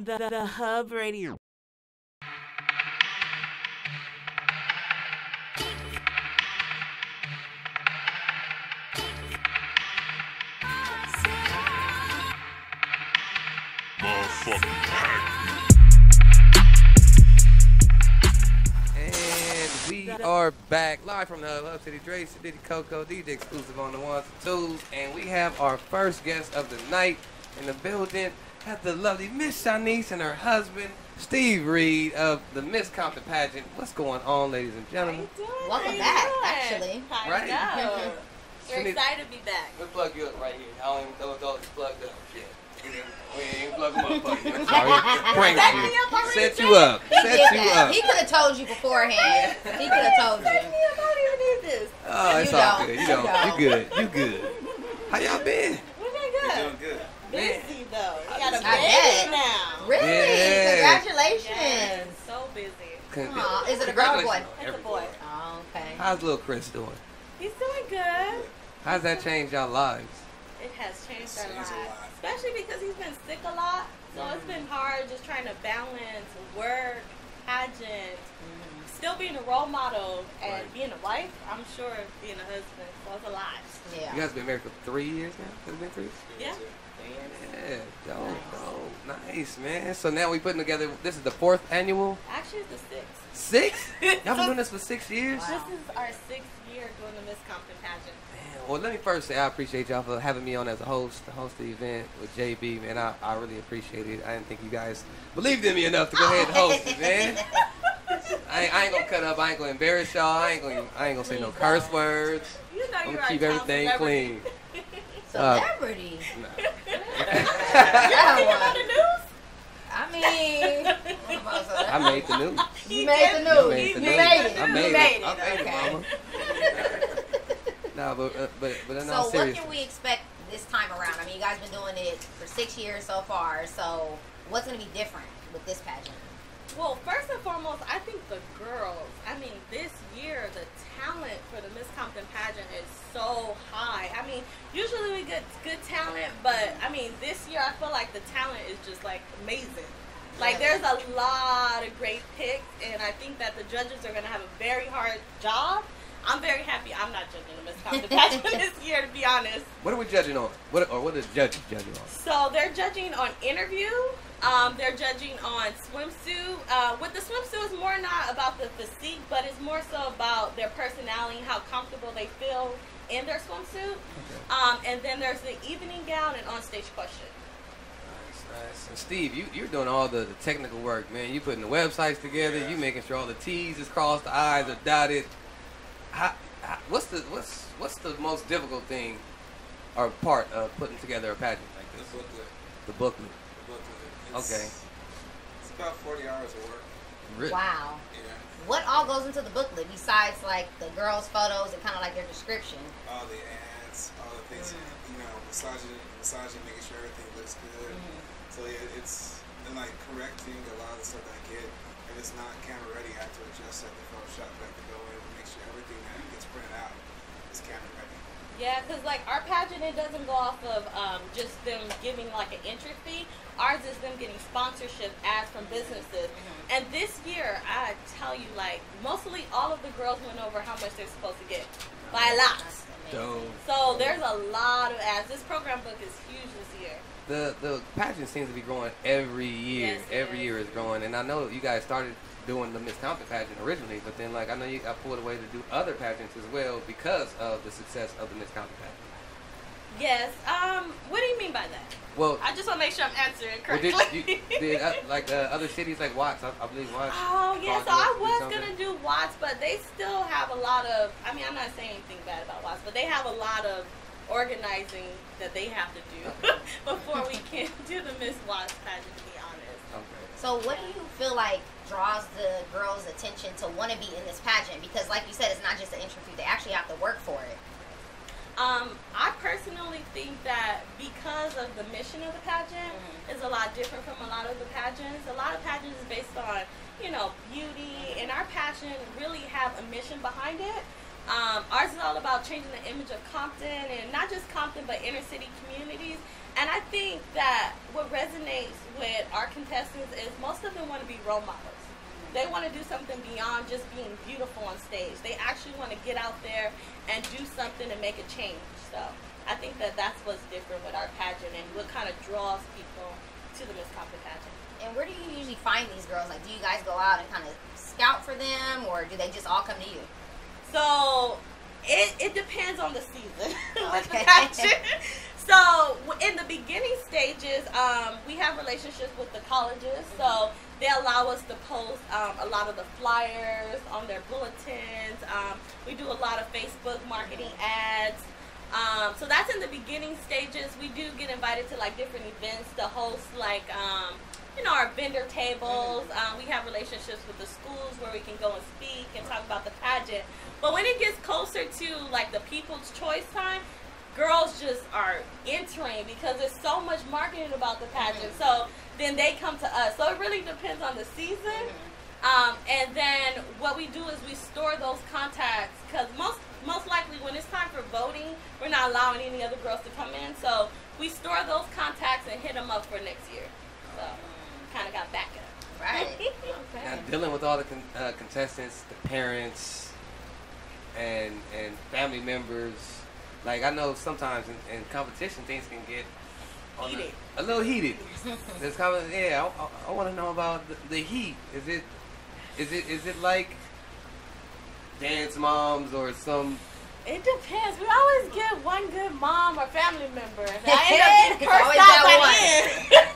the Hub Radio. And we are back live from the HubCityDre and Coco, DJ exclusive on the ones and twos, and we have our first guest of the night in the building. Have the lovely Miss Shanice and her husband Steve Reed of the Miss Compton Pageant. What's going on, ladies and gentlemen? How you doing? Welcome back, actually. Right? Know. We're Shanice, excited to be back. we'll plug you up right here. I don't even know if it's plugged up. Yeah. We ain't plug them up for you. I'm sorry. Prank Set you. me up already, Set you up. He did Set you that. up. He could have told you beforehand. He could have told you. I don't even need this. Oh, it's You all don't. good. You You don't. You don't. good. You good. How y'all been? We're doing good. Doing good. Busy though. We got a I baby bet. now. Really? Yeah. Congratulations. Yes, so busy. Aw, is it a girl or boy? It's a boy. Oh, okay. How's little Chris doing? He's doing good. How's that changed y'all lives? It has changed our Changed a lives, lot. especially because he's been sick a lot. So it's been hard just trying to balance work, pageant, still being a role model, and Right. being a wife. I'm sure being a husband. So it's a lot. Yeah. You guys been married for 3 years now? Has it been 3 years? Yeah. Yeah, dope. Nice, man. So now we putting together, this is the 4th annual? Actually, it's the sixth. 6? Y'all been doing this for 6 years? Wow. This is our 6th year doing the Miss Compton pageant. Man, well, let me first say I appreciate y'all for having me on as a host, to host the event with JB, man. I really appreciate it. I didn't think you guys believed in me enough to go ahead and host it, man. I ain't gonna cut up. I ain't gonna embarrass y'all. I ain't gonna say no curse words. You know I'm you're gonna keep our everything child clean. Celebrity. Nah. celebrity. You don't think about the news? I mean, I made the news. you made the I news. made the You news. made it. I You made made it. I made it, Okay. mama. No, but in So all what seriousness. can we expect this time around? I mean, you guys been doing it for 6 years so far. So what's going to be different with this pageant? Well, first and foremost, I think the girls. I mean, this year the talent for the Miss Compton pageant is so high. I mean, usually we get good talent, but I mean, this year I feel like the talent is just like amazing. Like there's a lot of great picks, and I think that the judges are gonna have a very hard job. I'm very happy I'm not judging the Miss Compton pageant this year, to be honest. What are we judging on? What are the judges judging on? So they're judging on interview. They're judging on swimsuit. With the swimsuit, it's more not about the physique, but it's more so about their personality, how comfortable they feel in their swimsuit. Okay. And then there's the evening gown and on-stage question. Nice. And Steve, you're doing all the technical work, man. You putting the websites together. You making sure all the T's is crossed, the I's are dotted. What's the most difficult thing or part of putting together a pageant like The this? booklet. The booklet. The booklet. Okay. It's about 40 hours of work. Really? Wow. Yeah. What all goes into the booklet besides like the girls' photos and kind of like their description? All the ads, all the things, massaging, making sure everything looks good. So yeah, it's and like correcting a lot of the stuff that I get. If it's not camera ready, I have to adjust at the Photoshop back to go in and make sure everything that gets printed out is camera ready. Yeah, because like our pageant, it doesn't go off of just them giving like an entry fee. Ours is them getting sponsorship ads from businesses. And this year, I tell you, like mostly all of the girls went over how much they're supposed to get by a lot. Dope. So there's a lot of ads. This program book is huge this year. The pageant seems to be growing every year. Yes, it Every is. year is growing, and I know you guys started doing the Miss Compton pageant originally, but then like I know you got pulled away to do other pageants as well because of the success of the Miss Compton pageant. Yes. What do you mean by that? Well, I just want to make sure I'm answering well, correctly. did other cities like Watts? I believe Watts. Oh, yeah, so called I you was something? going to do Watts, but they still have a lot of, I mean, I'm not saying anything bad about Watts, but they have a lot of organizing that they have to do before we can do the Miss Watts pageant, to be honest. Okay. So what do you feel like draws the girls' attention to want to be in this pageant? Because like you said, it's not just an entry fee. They actually have to work for it. I personally think that because of the mission of the pageant is a lot different from a lot of the pageants. A lot of pageants is based on, beauty, and our pageant really have a mission behind it. Ours is all about changing the image of Compton, and not just Compton, but inner city communities. And I think that what resonates with our contestants is most of them want to be role models. They want to do something beyond just being beautiful on stage. They actually want to get out there and do something and make a change. So I think that that's what's different with our pageant and what kind of draws people to the Miss Compton pageant. And where do you usually find these girls? Like, do you guys go out and kind of scout for them, or do they just all come to you? So it depends on the season with the pageant. So in the beginning stages, we have relationships with the colleges. So they allow us to post a lot of the flyers on their bulletins. We do a lot of Facebook marketing ads. So that's in the beginning stages. We do get invited to like different events to host like, you know, our vendor tables. We have relationships with the schools where we can go and speak and talk about the pageant. But when it gets closer to like the People's Choice time, girls just are entering because there's so much marketing about the pageant. So then they come to us. So it really depends on the season. And then what we do is we store those contacts because most likely when it's time for voting, we're not allowing any other girls to come in. So we store those contacts and hit them up for next year. So kind of got backup. Right. Okay. Now, dealing with all the contestants, the parents, and family members, like I know sometimes in competition things can get Heated. a little heated. There's I want to know about the heat. Is it like dance moms or some? It depends. We always get one good mom or family member. And I end up getting It's always cursed out that by the end.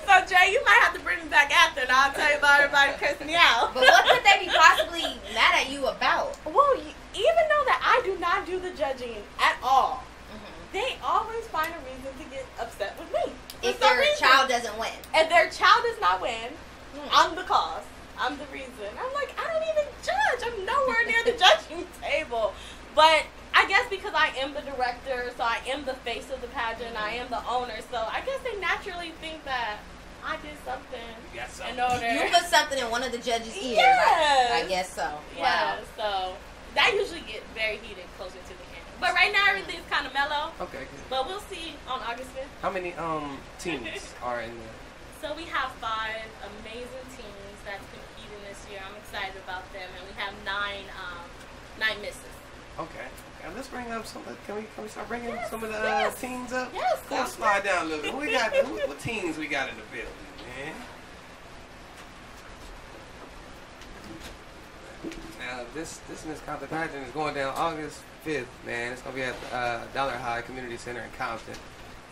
So Jay, you might have to bring me back after, and I'll tell you about everybody cursing me out. But what could they be possibly mad at you about? Well, even though that I do not do the judging at all, they always find a reason to get upset with me. If their child doesn't win. If their child does not win, I'm the cause. I'm the reason. I'm like, I don't even judge. I'm nowhere near the judging table. But I guess because I am the director, so I am the face of the pageant, I am the owner, so I guess they naturally think that I did something. You got something. In order. You put something in one of the judges' ears. Yes. I guess so. Yeah, Wow. so that usually get very heated closer to the end. But right now everything's kind of mellow. Okay, good. But we'll see on August 5th. How many teams are in there? So we have 5 amazing teams that's competing this year. I'm excited about them, and we have 9 misses. Okay. And let's bring up some. Can we start bringing some of the teams up? Yes. Go slide down a little bit. Who we got? What teams we got in the building, man? Now this Miss Compton Pageant is going down August 5th, man. It's gonna be at Dollar High Community Center in Compton,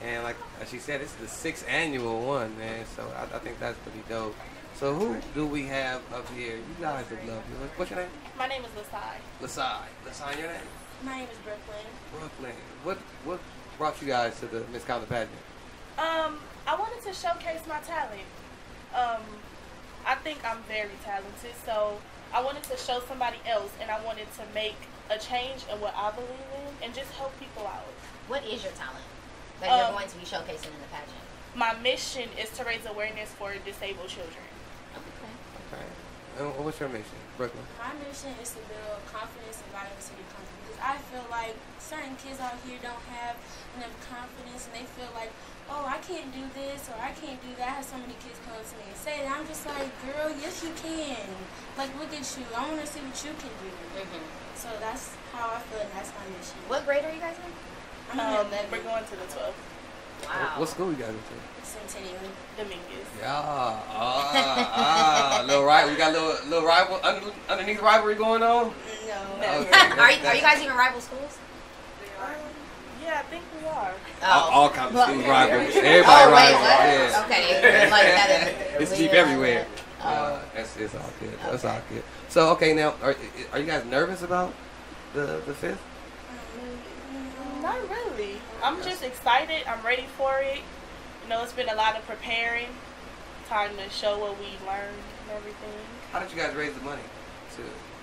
and like she said, this is the 6th annual one, man. So I think that's pretty dope. So who do we have up here? You guys would love you. What's your name? My name is Lasai. Lasai, your name? My name is Brooklyn. Brooklyn. What brought you guys to the Miss Compton Pageant? I wanted to showcase my talent. I think I'm very talented, so I wanted to show somebody else, and I wanted to make a change in what I believe in and just help people out. What is your talent that you're going to be showcasing in the pageant? My mission is to raise awareness for disabled children. Okay. What's your mission, Brooklyn? My mission is to build confidence and vibrancy in the country because I feel like certain kids out here don't have enough confidence and they feel like, oh, I can't do this or I can't do that. I have so many kids come up to me and say that. I'm just like, girl, yes you can. Like, look at you. I want to see what you can do. So that's how I feel, and that's my mission. What grade are you guys in? I'm in 11th. We're going to the 12th. Wow. What school you guys into? Centennial. Dominguez. Yeah. Little rival. We got a little rival underneath rivalry going on. No. Okay. Are you guys even rival schools? Yeah, I think we are. All kinds of schools rivals. Oh, Everybody wait, rivals. what? Yeah. Okay. Like that. It's cheap everywhere. It's all good. That's all good. So okay, now are you guys nervous about the 5th? Not really. I'm just excited. I'm ready for it. You know, it's been a lot of preparing. Time to show what we learned and everything. How did you guys raise the money?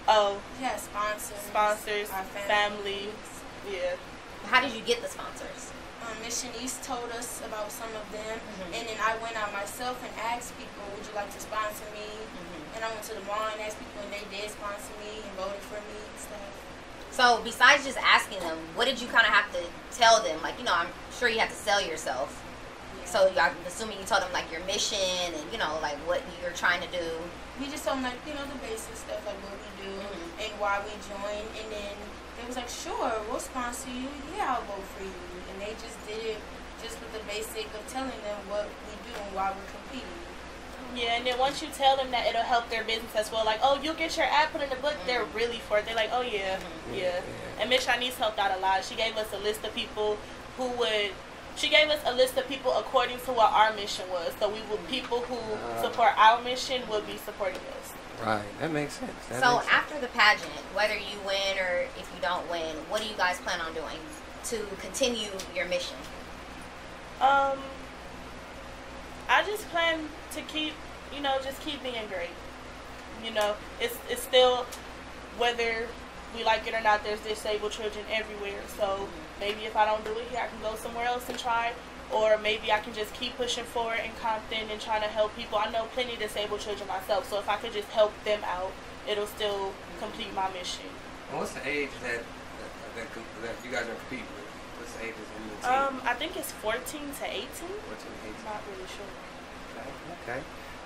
Oh, Yeah, sponsors. sponsors, Our family. Yeah. How did you get the sponsors? Mission East told us about some of them, and then I went out myself and asked people, would you like to sponsor me? And I went to the mall and asked people, and they did sponsor me and voted for me and stuff. So besides just asking them, what did you kind of have to tell them? Like, you know, I'm sure you have to sell yourself. Yeah. So I'm assuming you told them like your mission and, you know, like what you're trying to do. We just told them, like, you know, the basic stuff, like what we do and why we joined. And then they was like, sure, we'll sponsor you. Yeah, I'll vote for you. And they just did it just with the basic of telling them what we do and why we're competing. Yeah, and then once you tell them that, it'll help their business as well. Like, oh, you'll get your ad put in the book. They're really for it. They're like, oh, yeah, yeah. And Miss Shanice helped out a lot. She gave us a list of people who would... She gave us a list of people according to what our mission was. So we would people who support our mission would be supporting us. Right, that makes sense. So after the pageant, whether you win or if you don't win, what do you guys plan on doing to continue your mission? I just plan to keep, you know, just keep being great. You know, it's still, whether we like it or not, there's disabled children everywhere. So maybe if I don't do it here, I can go somewhere else and try. Or maybe I can just keep pushing forward in Compton and trying to help people. I know plenty of disabled children myself, so if I could just help them out, it'll still complete my mission. And what's the age that you guys are competing with? What's the ages in the team? I think it's 14 to 18. 14 to 18. I'm not really sure. Okay.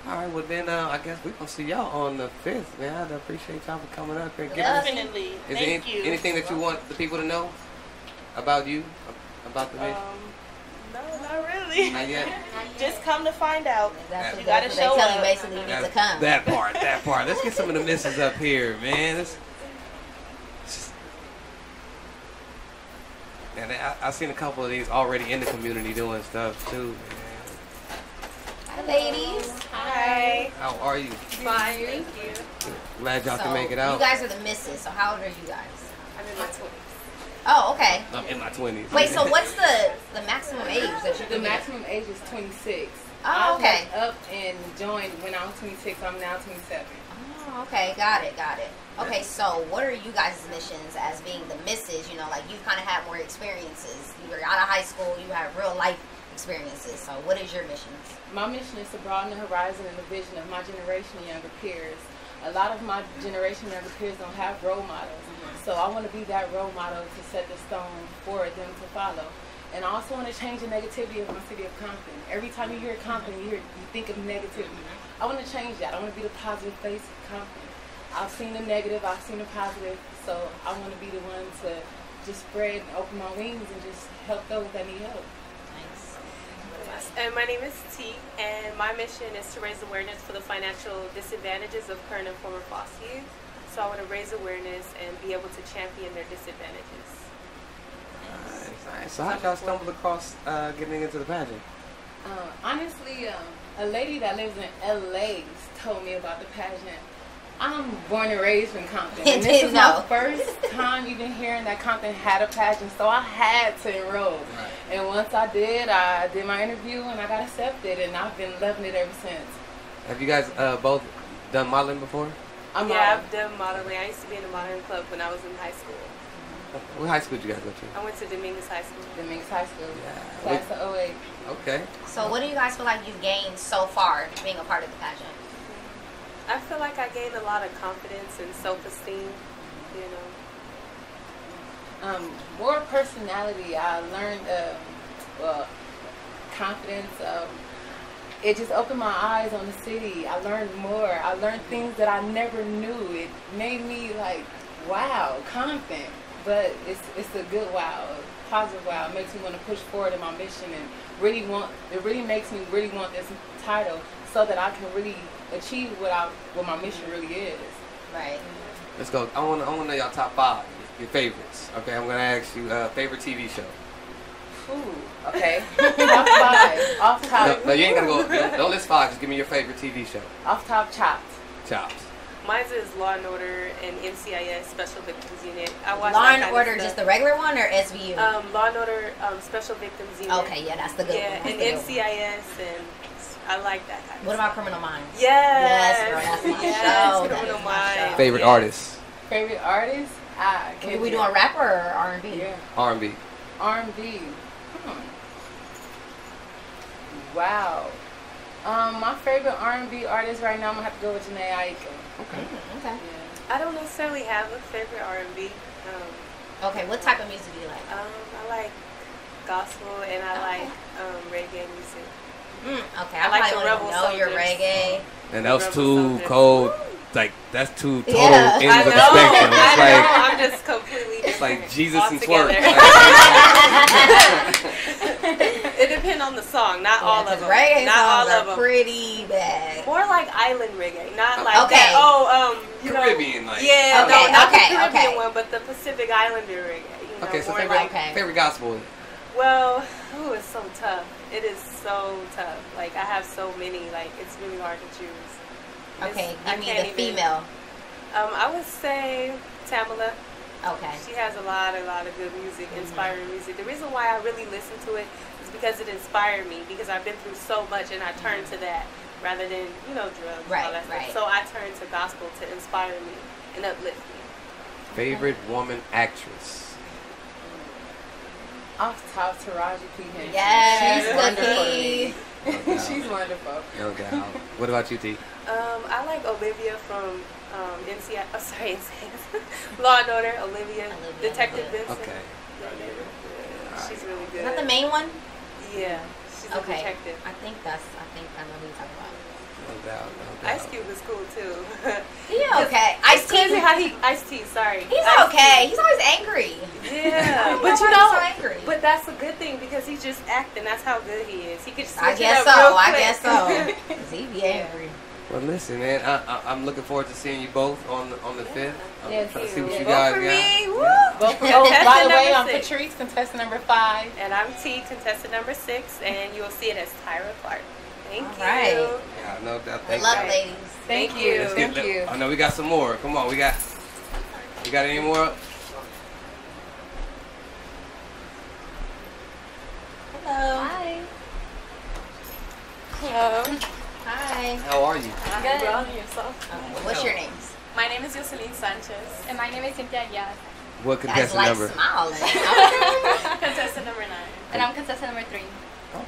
All right, well then I guess we're going to see y'all on the 5th, man. I appreciate y'all for coming up here and giving us... Definitely. Is Thank there you. anything that you want the people to know about you, about the mission? No, not really. Not yet? Just come to find out. That's You gotta what show they tell you up. basically you need to come. That part. Let's get some of the misses up here, man. And I've seen a couple of these already in the community doing stuff too, man. Hi, ladies. Hi. How are you? Fine, thank you. Glad y'all So, can make it out. you guys are the misses. So how old are you guys? I'm in my 20s. Oh, okay. I'm in my 20s. Wait, so what's the maximum age that you The can be? maximum age is 26. Oh, okay. I was up and joined when I was 26. I'm now 27. Oh, okay. Got it. Okay, so what are you guys' missions as being the misses? You know, like you've kind of had more experiences. You were out of high school. You have real life experiences. So what is your missions? My mission is to broaden the horizon and the vision of my generation and younger peers. A lot of my generation and younger peers don't have role models. So I want to be that role model to set the stone for them to follow. And I also want to change the negativity of my city of Compton. Every time you hear Compton, you think of negativity. I want to change that. I want to be the positive face of Compton. I've seen the negative, I've seen the positive, so I want to be the one to just spread and open my wings and just help those that need help. Nice. And my name is T, and my mission is to raise awareness for the financial disadvantages of current and former foster youth. So I want to raise awareness and be able to champion their disadvantages. Nice. So how'd y'all stumble across getting into the pageant? Honestly, a lady that lives in LA told me about the pageant. I'm born and raised in Compton. And this is my first time even hearing that Compton had a pageant, so I had to enroll. Right. And once I did my interview and I got accepted, and I've been loving it ever since. Have you guys both done modeling before? I've done modeling. I used to be in a modeling club when I was in high school. What high school did you guys go to? I went to Dominguez High School. Dominguez High School, Yeah. class of 08. Okay. So what do you guys feel like you've gained so far being a part of the pageant? I feel like I gained a lot of confidence and self-esteem, you know. More personality. I learned, confidence. It just opened my eyes on the city. I learned more. I learned things that I never knew. It made me like, wow, Compton. But it's a good wow, a positive wow. It makes me want to push forward in my mission and it really makes me really want this title so that I can really achieve what my mission really is. Right. Let's go. I want to know y'all top 5, your favorites. Okay, I'm gonna ask you favorite TV show. Ooh, okay. Top 5. Off top. No, you ain't gotta go. Don't list 5. Just give me your favorite TV show. Off top, Chopped. Chops. Mine is Law and Order and NCIS Special Victims Unit. I watch Law that and kind Order, of just stuff. the regular one, or SVU? Law and Order Special Victims Unit. Okay, yeah, that's the good Yeah, one. That's and the good one. NCIS, and I like that kind of What stuff. about Criminal Minds? Yes. Yes, girl, that's my Yes, show. That Criminal is my Minds. show. Favorite Yes. artist. Favorite artist? Are we doing rapper or R&B? Yeah. R&B. R&B. Wow. My favorite R&B artist right now, I'm gonna have to go with Janae Aiko. Okay. Okay. Yeah. I don't necessarily have a favorite R&B. Okay, what type of music do you like? I like gospel and I like reggae music. Okay, I like probably the want Rebel to know your Soldiers. reggae. And that was Rebel too Soldiers. cold. Like, that's two total Yeah. ends I of the know, spectrum. It's I know. like, I'm just completely different. it's like Jesus and altogether. twerk. It depends on the song, not all of them. Reggae Not all songs of are them. pretty bad. More like island reggae, not like Okay. that. Oh, you know, Caribbean, like. yeah, Okay, no, not okay, the Caribbean okay. one, but the Pacific Islander reggae. You know, Okay, so more favorite, like, favorite gospel. well, it's so tough. It is so tough. Like I have so many. Like it's really hard to choose. Okay, I give me can't the even- female. I would say Tamala. Okay. She has a lot of good music, inspiring music. The reason why I really listen to it is because it inspired me. Because I've been through so much, and I turn to that rather than drugs and all that Right. stuff. So I turn to gospel to inspire me and uplift me. Favorite woman actress. Off top, Taraji P. Henson. Yes, She's wonderful. Cookie. No doubt. She's wonderful. No doubt. What about you, T? I like Olivia from NCIS. Oh, sorry, NCIS. Law and Order. Olivia. Detective Vincent. Okay. She's really good. Is that the main one? Yeah, she's a Okay. detective. I think I know who you're talking about. No doubt. No doubt. Ice Cube is cool too. Yeah, okay. It's crazy how Ice-T, sorry. He's Ice-T. okay. He's always angry. Yeah, But but you he's know, so angry. but that's a good thing because he's just acting. That's how good he is. He could switch I it guess up so. real I quick. guess so. 'Cause he be angry. Well, listen, man. I'm looking forward to seeing you both on the 5th. I'm Yes, trying to see what Yeah. you Vote guys for got. me. Woo! Vote for Contestant by the way, number I'm 6. Patrice, contestant number 5. And I'm T, contestant number 6, and you'll see it as Tyra Clark. Thank All you. right. Yeah, no doubt. Good Thank luck, you. ladies. Thank Thank you. you. Let's Thank get- you. I know we got some more. Come on, you got any more? Hello. Hi. Hello. Hi. How are you? Good. Well, yourself. What's your names? My name is Jocelyn Sanchez. And my name is Cynthia Yaz. What Guys contestant like number? smiling. Contestant number 9. And I'm contestant number 3.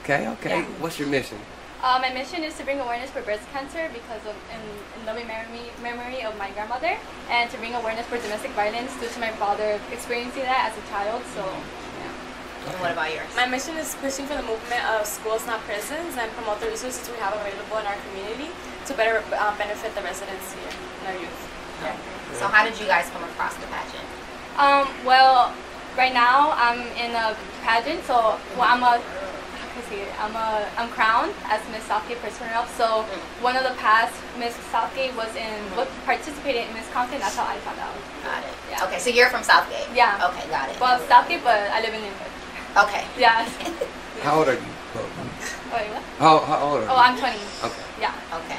Okay. Yeah. What's your mission? My mission is to bring awareness for breast cancer because of in loving memory of my grandmother, and to bring awareness for domestic violence due to my father experiencing that as a child. So, yeah. And what about yours? My mission is pushing for the movement of schools, not prisons, and promote the resources we have available in our community to better benefit the residents here and our youth. Yeah. So how did you guys come across the pageant? Well, right now I'm in a pageant, so I'm crowned as Miss Southgate First Runner-Up. So one of the past Miss Southgate participated in Miss Compton. That's how I found out. Got it. Yeah. Okay, so you're from Southgate. Yeah. Okay, got it. Well, Southgate, but I live in Linwood. Okay. Yeah. How old are you? both? Wait, what? How old are you? Oh, I'm 20. Okay. Yeah. Okay.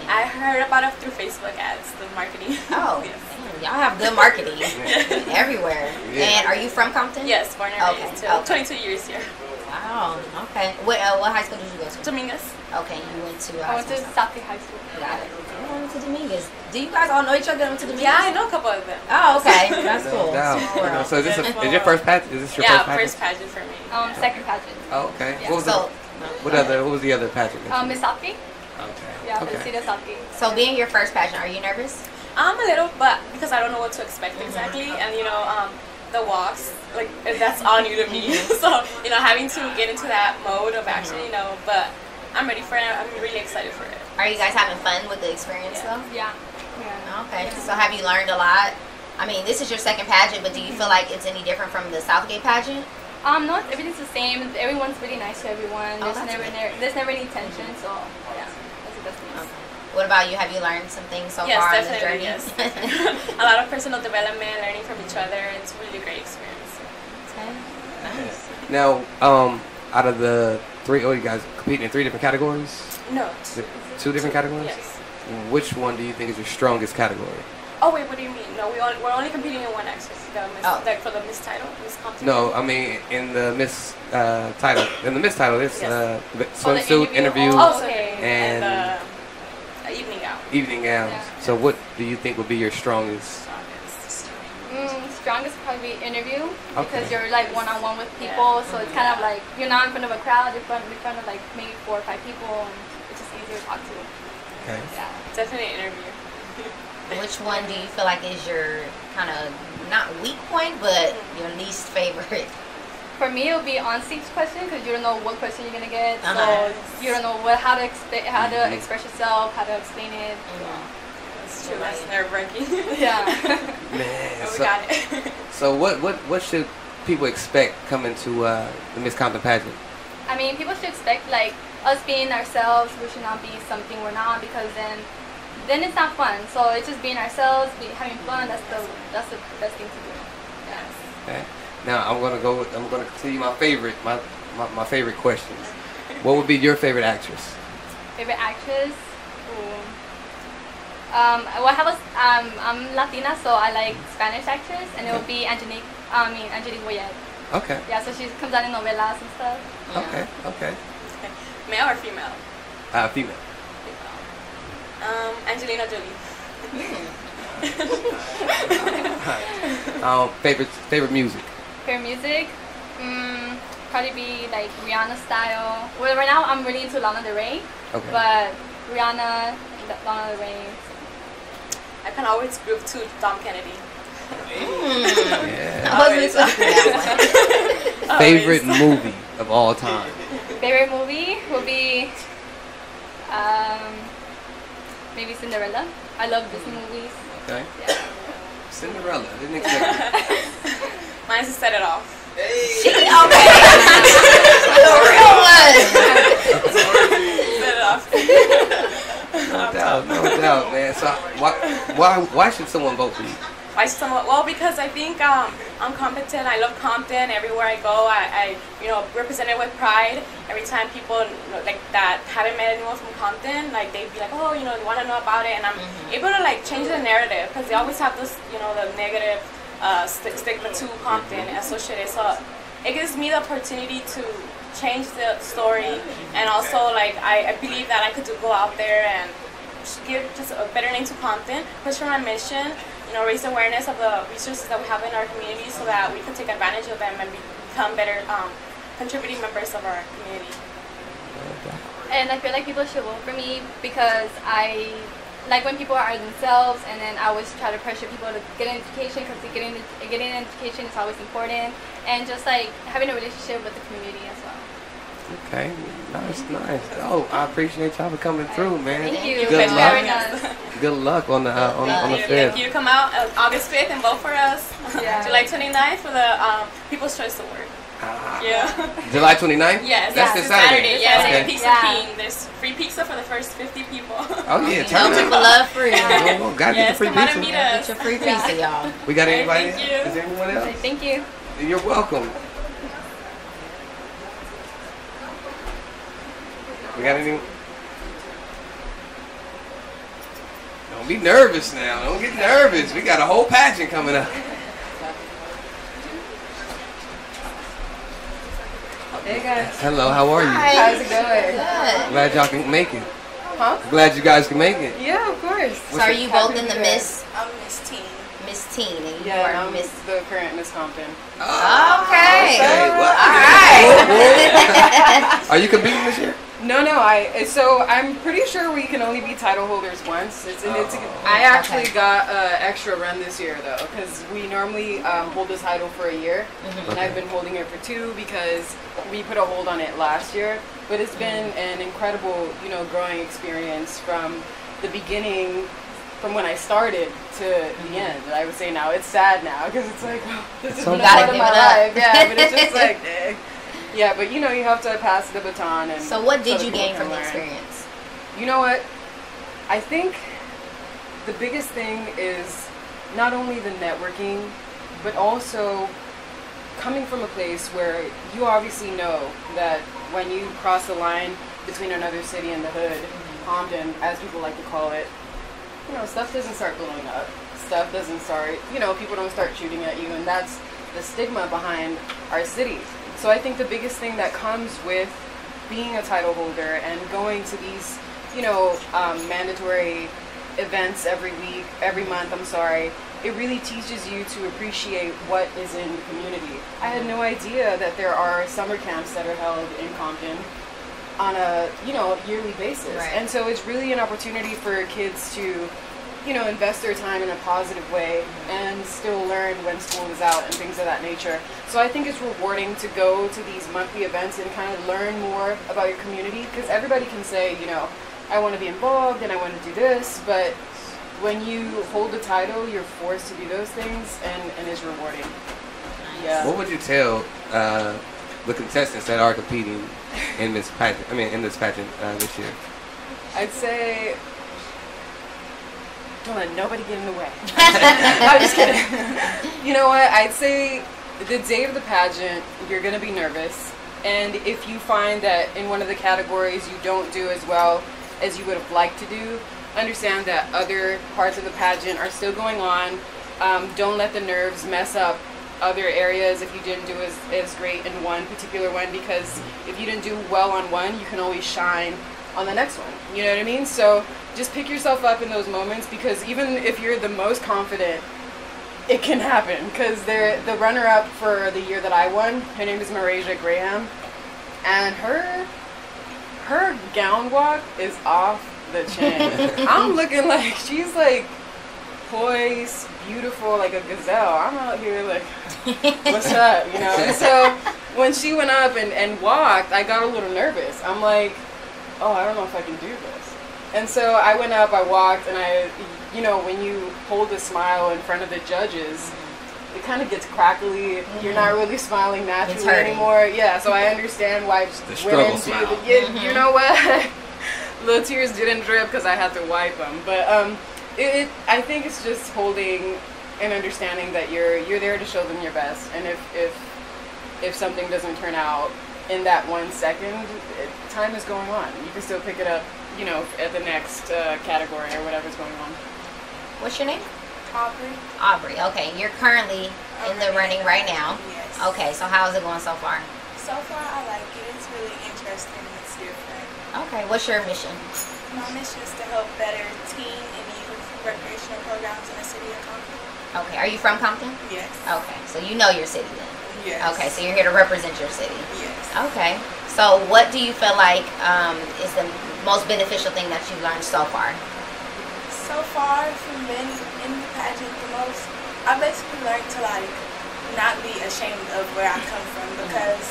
I heard about it through Facebook ads, the marketing. Oh, Yes. damn, y'all have good marketing everywhere. Yeah. And are you from Compton? Yes, born and Okay, raised too. okay. 22 years here. Wow. Okay. What high school did you go to? Dominguez. Okay, you went to. I went to Southgate High School. Got it. I went to Dominguez. Do you guys all know each other? Went to Dominguez? Yeah, I know a couple of them. Oh, okay. That's No cool. doubt. Small world. So is your first pageant? Is this your Yeah, first pageant? first pageant for me. Second pageant. Oh, okay. Yeah. What was So, what was the other pageant? that you Miss Southgate. did? Okay. Yeah, Okay. Felicita Southgate. so being your first pageant, are you nervous? I'm a little, but because I don't know what to expect exactly, and the walks, like that's all new to me. So having to get into that mode of action, but I'm ready for it. I'm really excited for it. Are you guys having fun with the experience though? Yeah. Yeah. Okay. So have you learned a lot? I mean, this is your second pageant, but do you feel like it's any different from the Southgate pageant? No, everything's the same. Everyone's really nice to everyone. Oh, There's that's never any tension. So yeah, that's the best thing. Okay. What about you? Have you learned some things so Yes, far on this definitely. journey? Yes. A lot of personal development, learning from each other. It's a really great experience. Okay. Nice. Now, out of the three, you guys competing in 3 different categories? No. Is it 2 different categories? Yes. Which one do you think is your strongest category? Oh wait, what do you mean? No, we're only competing in one actually. Oh. Like for the Miss title, Miss Compton. No, I mean in the Miss title. In the Miss title, it's Yes. swimsuit, interview, Oh, okay. and evening gown. evening gowns. Yeah. So what do you think would be your strongest? Strongest would probably be interview because Okay. you're like one-on-one with people, so it's kind of like you're not in front of a crowd. You're in front of like maybe 4 or 5 people, and it's just easier to talk to. Okay. Yeah. Definitely interview. Which one do you feel like is your kind of not weak point, but your least favorite? For me, it would be on stage question because you don't know what question you're gonna get, Uh-huh. so you don't know how to express yourself, how to explain it. It's true. That's nerve-wracking. Yeah. Man, But we got it. so what should people expect coming to the Miss Compton pageant? I mean, people should expect like us being ourselves. We should not be something we're not because then it's not fun. So it's just being ourselves, having fun. That's the best thing to do. Yes. Okay. Now I'm gonna tell you my favorite questions. What would be your favorite actress? Favorite actress? Ooh. I'm Latina, so I like Spanish actress, and it would be Angelique Boyet. Okay. Yeah, so she comes out in novelas and stuff. Okay. Male or female? Female. Angelina Jolie. Favorite music? Favorite music? Probably be like Rihanna style. Well, right now I'm really into Lana Del Rey. Okay. But Rihanna, Lana Del Rey. I can always group to Tom Kennedy. Yeah. I wasn't expecting that one. Favorite movie of all time? Favorite movie would be maybe Cinderella. I love Disney movies. Okay. Yeah. Cinderella. I didn't expect that. Mine's to Set It Off. Okay. The real one. Set It Off. No doubt, man. So why should someone vote for you? Well, because I think I'm competent. I love Compton. Everywhere I go, I represent it with pride. Every time people like that haven't met anyone from Compton, like they'd be like, oh, they want to know about it, and I'm able to like change the narrative because they always have this, the negative stigma to Compton associated. So it gives me the opportunity to change the story, and also like I believe that I could go out there and give just a better name to Compton, push for my mission. Raise awareness of the resources that we have in our community so that we can take advantage of them and become better contributing members of our community. And I feel like people should vote for me because I like when people are themselves, and then I always try to pressure people to get an education because getting an education is always important, and just like having a relationship with the community as well. Okay, nice. Oh, I appreciate y'all for coming through, man. Thank you. Good luck. Very nice. Good luck on the 5th. You come out August 5th and vote for us. Yeah. July 29th for the People's Choice Award. Yeah. July 29th? Yes, That's this Saturday. Yes, Okay. Pizza King. There's free pizza for the first 50 people. Oh yeah, Tell turn people up. love free. Gotta get the free come out and pizza. meet us. Get your free pizza, y'all. We got anybody? Thank you. Is there anyone else? Thank you. You're welcome. We got any? Don't be nervous now. Don't get nervous. We got a whole pageant coming up. Hey guys. Hello, how are you? How's it going? Good. Glad y'all can make it. Huh? Glad you guys can make it. Yeah, of course. So are you both in the Miss I'm Miss Teen. Teen, and you Yeah, are I'm Miss? the current Miss Compton. Okay. What? All right. Are you competing this year? No, so I'm pretty sure we can only be title holders once. I actually got an extra run this year though, because we normally hold the title for a year, and I've been holding it for 2 because we put a hold on it last year. But it's been an incredible, growing experience from the beginning, from when I started to the end. I would say now it's sad now because it's like, oh, this has been a part of my life. Yeah, but it's just like, dang. Yeah, but you have to pass the baton. And So what did so you people gain can from the learn. experience? You know what? I think the biggest thing is not only the networking, but also coming from a place where you obviously know that when you cross the line between another city and the hood, Compton, as people like to call it, stuff doesn't start blowing up. Stuff doesn't start, people don't start shooting at you, and that's the stigma behind our city. So I think the biggest thing that comes with being a title holder and going to these, mandatory events every month, it really teaches you to appreciate what is in the community. I had no idea that there are summer camps that are held in Compton on a, yearly basis. Right. And so it's really an opportunity for kids to invest their time in a positive way and still learn when school is out and things of that nature. So I think it's rewarding to go to these monthly events and kind of learn more about your community, because everybody can say, I want to be involved and I want to do this, but when you hold the title, you're forced to do those things, and it's rewarding. Yeah. What would you tell the contestants that are competing in this pageant? This pageant this year. I'd say, don't let nobody get in the way. I'm just kidding. You know what? I'd say the day of the pageant, you're gonna be nervous, and if you find that in one of the categories you don't do as well as you would have liked to do, understand that other parts of the pageant are still going on. Don't let the nerves mess up other areas if you didn't do as great in one particular one, because if you didn't do well on one, you can always shine on the next one. You know what I mean? So just pick yourself up in those moments, because even if you're the most confident, it can happen. Because the runner-up for the year that I won, her name is Marasia Graham, and her gown walk is off the chain. I'm looking like she's like poised, beautiful, like a gazelle. I'm out here like, what's up, And so when she went up and walked, I got a little nervous. I'm like, oh, I don't know if I can do this. And so I went up, I walked, and when you hold a smile in front of the judges, it kind of gets crackly. You're not really smiling naturally anymore. Yeah, so I understand why women do the, you know what? Little tears didn't drip because I had to wipe them. But I think it's just holding and understanding that you're there to show them your best. And if something doesn't turn out in that 1 second, time is going on. You can still pick it up, at the next category or whatever's going on. What's your name? Aubrey. Okay, you're currently in the running right now. Yes. Okay, so how's it going so far? So far, I like it. It's really interesting. It's different. Okay, what's your mission? My mission is to help better teen and youth recreational programs in the city of Compton. Okay, are you from Compton? Yes. Okay, so you know your city then? Yes. Okay, so you're here to represent your city? Yes. Okay, so what do you feel like is the most beneficial thing that you've learned so far? So far, from being in the pageant the most, I basically learned to not be ashamed of where I come from, because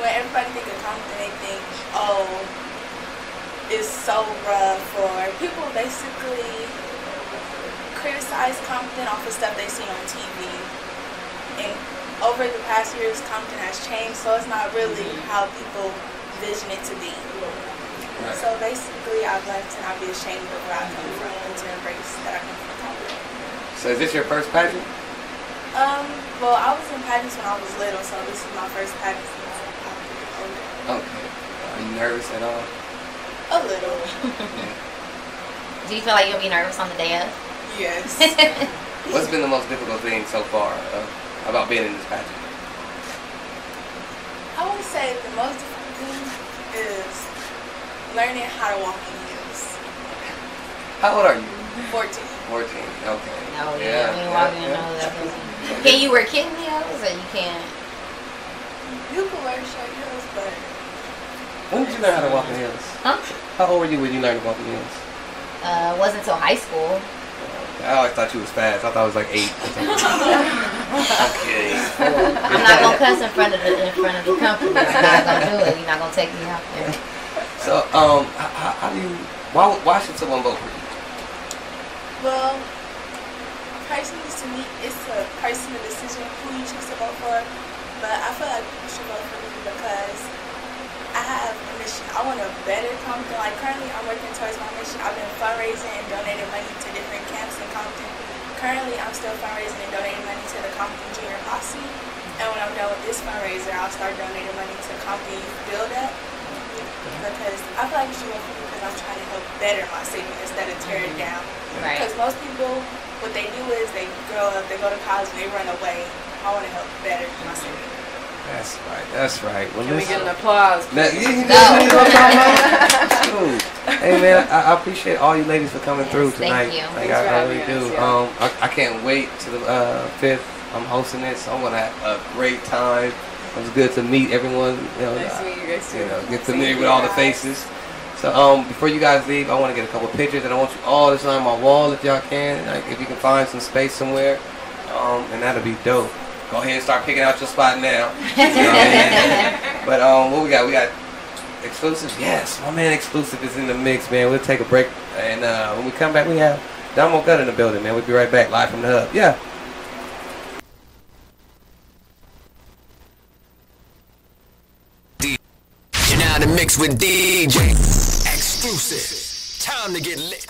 when everybody thinks of Compton, they think, oh, it's so rough, or people basically criticize Compton off of stuff they see on TV. And over the past years, Compton has changed, so it's not really how people vision it to be. Right. So basically, I've learned to not be ashamed of where I come from and to embrace that I come from Compton. So is this your first pageant? Well, I was in pageants when I was little, so this is my first pageant since I was older. Okay. Are you nervous at all? A little. Do you feel like you'll be nervous on the day of? Yes. What's been the most difficult thing so far about being in this pageant? I would say the most difficult thing is learning how to walk in heels. How old are you? 14. 14. Okay. Oh yeah, I mean, walking in all that. Can you wear kitten heels, or you can't? You can wear short heels, but When did you learn how to walk in heels? Huh? How old were you when you learned to walk in heels? Wasn't until high school. I always thought you was fast. I thought it was like 8. Okay. I'm not gonna cuss in front of the company. I'm not gonna do it. You're not gonna take me out there. So, how do you? Why should someone vote for you? well, personally to me, it's a personal decision who you choose to vote for. But I feel like people should vote for me because I have a mission. I want to better Compton. Like currently, I'm working towards my mission. I've been fundraising and donating money to different camps in Compton. Currently, I'm still fundraising and donating money to the Compton Junior Posse. And when I'm done with this fundraiser, I'll start donating money to Compton Youth Build Up. Because I feel like you should vote for me because I'm trying to help better my city instead of tear it down. Right. Because most people, what they do is they grow up, they go to college, and they run away. I want to help better my city. That's right. That's right. Well, Can we get an applause? Now, hey man, I appreciate all you ladies for coming through tonight. Thank you. Like, Thanks for I having really us, do. I can't wait to the 5th. I'm hosting it, so I'm gonna have a great time. It was good to meet everyone. Nice to meet you guys too. Get to meet with all the faces. So So before you guys leave, I want to get a couple pictures, and I want you all to sign my wall if y'all can. Like, if you can find some space somewhere, and that'll be dope. Go ahead and start picking out your spot now. You know what I mean? But what we got? We got exclusives. Yes, my man Exclusive is in the mix, man. We'll take a break, and when we come back, we have Damo Gut in the building, man. We'll be right back, live from the hub. Yeah. You're now in the mix with DJ Exclusive. Time to get lit.